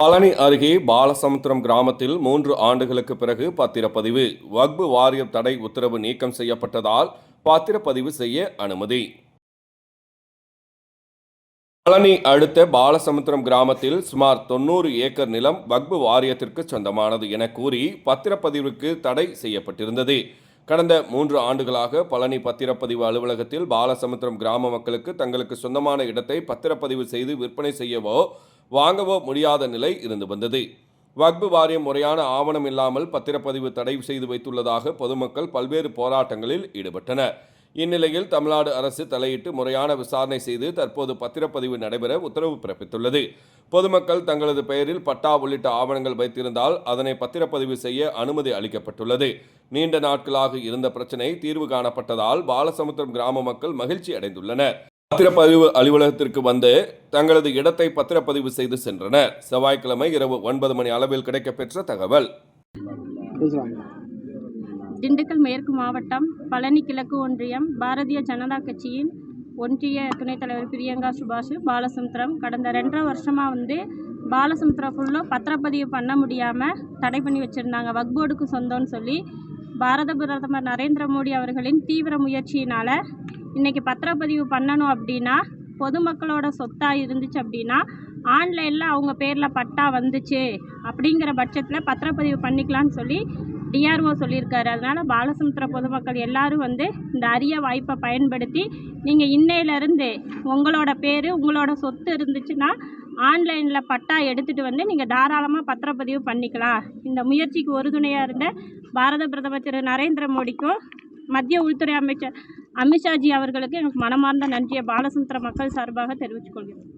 பழனி அருகே பாலசமுத்திரம் கிராமத்தில் 3 ஆண்டுகளுக்கு பிறகு பத்திரப்பதிவு. வக்பு வாரிய தடை உத்தரவு நீக்கம் செய்யப்பட்டதால் பத்திரப்பதிவு செய்ய அனுமதி. பழனி அடுத்த பாலசமுத்திரம் கிராமத்தில் சுமார் 90 ஏக்கர் நிலம் வக்பு வாரியத்திற்கு சொந்தமானது என கூறி பத்திரப்பதிவுக்கு தடை செய்யப்பட்டிருந்தது. கடந்த 3 ஆண்டுகளாக பழனி பத்திரப்பதிவு அலுவலகத்தில் பாலசமுத்திரம் கிராம மக்களுக்கு தங்களுக்கு சொந்தமான இடத்தை பத்திரப்பதிவு செய்து விற்பனை செய்யவோ வாங்கவோ முடியாத நிலை இருந்து வந்தது. வக்பு வாரியம் முறையான ஆவணம் இல்லாமல் பத்திரப்பதிவு தடை செய்து வைத்துள்ளதாக பொதுமக்கள் பல்வேறு போராட்டங்களில் ஈடுபட்டனர். இந்நிலையில் தமிழ்நாடு அரசு தலையிட்டு முறையான விசாரணை செய்து தற்போது பத்திரப்பதிவு நடைபெற உத்தரவு பிறப்பித்துள்ளது. பொதுமக்கள் தங்களது பெயரில் பட்டா உள்ளிட்ட ஆவணங்கள் வைத்திருந்தால் அதனை பத்திரப்பதிவு செய்ய அனுமதி அளிக்கப்பட்டுள்ளது. நீண்ட நாட்களாக இருந்த பிரச்சினை தீர்வு காணப்பட்டதால் பாலசமுத்திரம் கிராம மக்கள் மகிழ்ச்சி அடைந்துள்ளனர். பத்திரப்பதிவு அலுவலகத்திற்கு வந்து தங்களது இடத்தை பத்திரப்பதிவு செய்து சென்றனர். செவ்வாய்க்கிழமை இரவு 9 மணி அளவில் கிடைக்கப்பெற்ற தகவல். திண்டுக்கல் மேற்கு மாவட்டம் பழனி கிழக்கு ஒன்றியம் பாரதிய ஜனதா கட்சியின் ஒன்றிய துணைத் தலைவர் பிரியங்கா சுபாஷ் பாலசமுத்திரம் கடந்த 2.5 வருஷமாக பாலசமுத்திரம் ஃபுல்லாக பத்திரப்பதிவு பண்ண முடியாமல் தடை பண்ணி வச்சுருந்தாங்க. வக்போர்டுக்கு சொந்தம்னு சொல்லி பாரத பிரதமர் நரேந்திர மோடி அவர்களின் தீவிர முயற்சியினால் இன்றைக்கி பத்திரப்பதிவு பண்ணணும் அப்படின்னா பொதுமக்களோட சொத்தாக இருந்துச்சு அப்படின்னா ஆன்லைனில் அவங்க பேரில் பட்டா வந்துச்சு அப்படிங்கிற பட்சத்தில் பத்திரப்பதிவு பண்ணிக்கலான்னு சொல்லி டிஆர்ஓ சொல்லியிருக்காரு. அதனால் பாலசமுத்திர பொதுமக்கள் எல்லாரும் இந்த அரிய வாய்ப்பை பயன்படுத்தி நீங்கள் இன்னையிலேருந்து உங்களோட பேர் உங்களோட சொத்து இருந்துச்சுன்னா ஆன்லைனில் பட்டா எடுத்துகிட்டு நீங்கள் தாராளமாக பத்திரப்பதிவு பண்ணிக்கலாம். இந்த முயற்சிக்கு உறுதுணையாக இருந்த பாரத பிரதமர் திரு நரேந்திர மோடிக்கும் மத்திய உள்துறை அமைச்சர் அமித்ஷாஜி அவர்களுக்கு எனக்கு மனமார்ந்த நன்றியை பாலசமுத்திர மக்கள் சார்பாக தெரிவித்துக் கொள்கிறேன்.